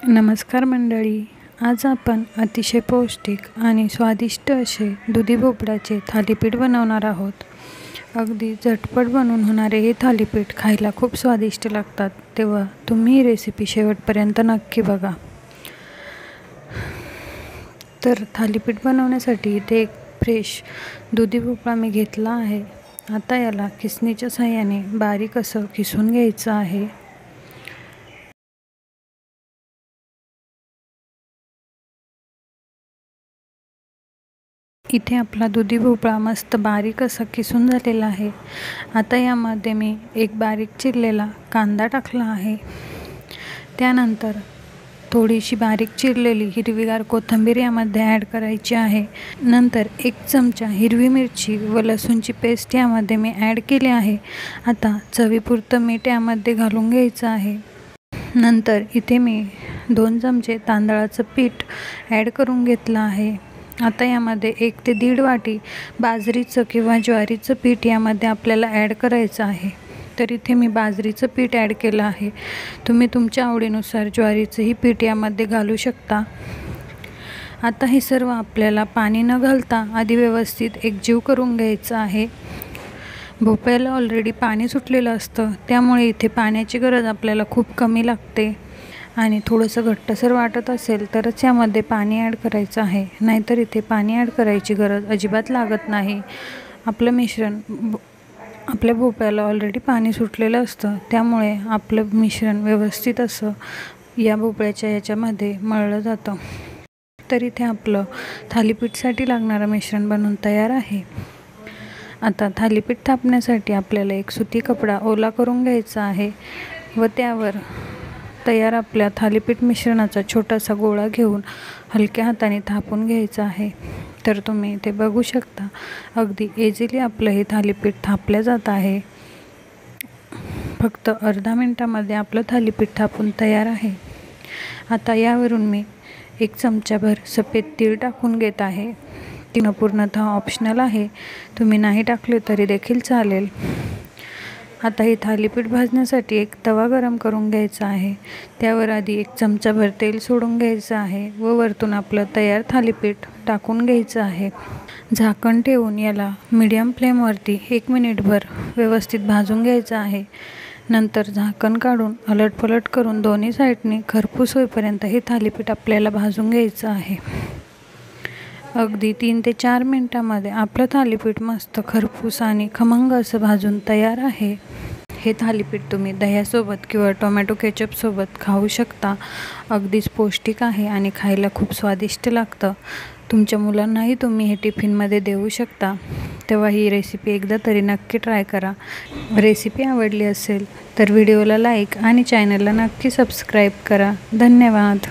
नमस्कार मंडळी, आज आपण अतिशय पौष्टिक आणि स्वादिष्ट असे दुधी भोपळ्याचे थालीपीठ बनवणार आहोत। अगदी झटपट बनवून होणारे हे थालीपीठ खायला खूप स्वादिष्ट लागतात, तेव्हा तुम्ही ही रेसिपी शेवटपर्यंत नक्की बघा। तर थालीपीठ बनवण्यासाठी इथे एक फ्रेश दुधी भोपळा मी घेतला आहे। आता याला किसणीच्या सहाय्याने बारीक असं किसून घ्यायचं आहे। इथे आपला दुधी भोपळा मस्त बारीक असा किसून झालेला आहे। आता यामध्ये मी एक बारीक चिरलेला कांदा टाकला आहे। त्यानंतर थोडीशी बारीक चिरलेली हिरवीगार कोथिंबीर यामध्ये ॲड करायची आहे। नंतर 1 चमचा हिरवी मिरची व लसूणची पेस्ट यामध्ये मी ॲड केली आहे। आता चवीपुरतं मीठ यामध्ये घालून घ्यायचं आहे। नंतर इथे मी 2 चमचे तांदळाचं पीठ ॲड करून घेतलं आहे। आता यामध्ये 1 ते 1.5 वाटी बाजरीचं किंवा ज्वारीचं पीठ यामध्ये आपल्याला ॲड करायचं आहे। तर इथे मी बाजरीचं पीठ ॲड केलं आहे। तुम्ही तुमच्या आवडीनुसार ज्वारीचंही पीठ यामध्ये घालू शकता। आता हे सर्व आपल्याला पाणी न घालता आधी व्यवस्थित एकजीव करून घ्यायचं आहे। भोपळ्याला ऑलरेडी पाणी सुटलेलं असतं, त्यामुळे इथे पाण्याची गरज आपल्याला खूप कमी लागते। आणि थोडंसं घट्टसर वाटत असेल तरच यामध्ये पाणी ॲड करायचं आहे, नाहीतर इथे पाणी ॲड करायची गरज अजिबात लागत नाही। आपलं मिश्रण आपल्या भोपळ्याला ऑलरेडी पाणी सुटलेलं असतं, त्यामुळे आपलं मिश्रण व्यवस्थित असं या भोपळ्याच्या याच्यामध्ये मळलं जातं। तर इथे आपलं थालीपीठसाठी लागणारं मिश्रण बनवून तयार आहे। आता थालीपीठ थापण्यासाठी आपल्याला एक सुती कपडा ओला करून घ्यायचा आहे व त्यावर तयार आपल्या थालीपीठ मिश्रणाचा छोटासा गोळा घेऊन हलक्या हाताने थापून घ्यायचा आहे। तर तुम्ही इथे बघू शकता, अगदी इझिली आपलं हे थालीपीठ थापलं जात आहे। फक्त अर्धा मिनिटामध्ये आपलं थालीपीठ थापून तयार आहे। आता यावरून मी 1 चमचाभर सफेद तीळ टाकून घेत आहे। तीळ पूर्णतः ऑप्शनल आहे, तुम्ही नाही टाकले तरी देखील चालेल। आता हे थालीपीठ भाजण्यासाठी एक तवा गरम करून घ्यायचा आहे। त्यावर आधी 1 चमचाभर तेल सोडून घ्यायचं आहे व वरतून आपलं तयार थालीपीठ टाकून घ्यायचं आहे। झाकण ठेवून याला मीडियम फ्लेमवरती 1 मिनिटभर व्यवस्थित भाजून घ्यायचं आहे। नंतर झाकण काढून अलटपलट करून दोन्ही साईडने खरपूस होईपर्यंत हे थालीपीठ आपल्याला भाजून घ्यायचं आहे। अगदी 3 ते 4 मिनिटांमध्ये आपलं थालीपीठ मस्त खरपूस आणि खमंग असं भाजून तयार आहे। हे थालीपीठ तुम्ही दह्यासोबत किंवा टोमॅटो केचपसोबत खाऊ शकता। अगदीच पौष्टिक आहे आणि खायला खूप स्वादिष्ट लागतं। तुमच्या मुलांनाही तुम्ही हे टिफिनमध्ये देऊ शकता, तेव्हा ही रेसिपी एकदा तरी नक्की ट्राय करा। रेसिपी आवडली असेल तर व्हिडिओला लाईक आणि चॅनलला नक्की सबस्क्राईब करा। धन्यवाद।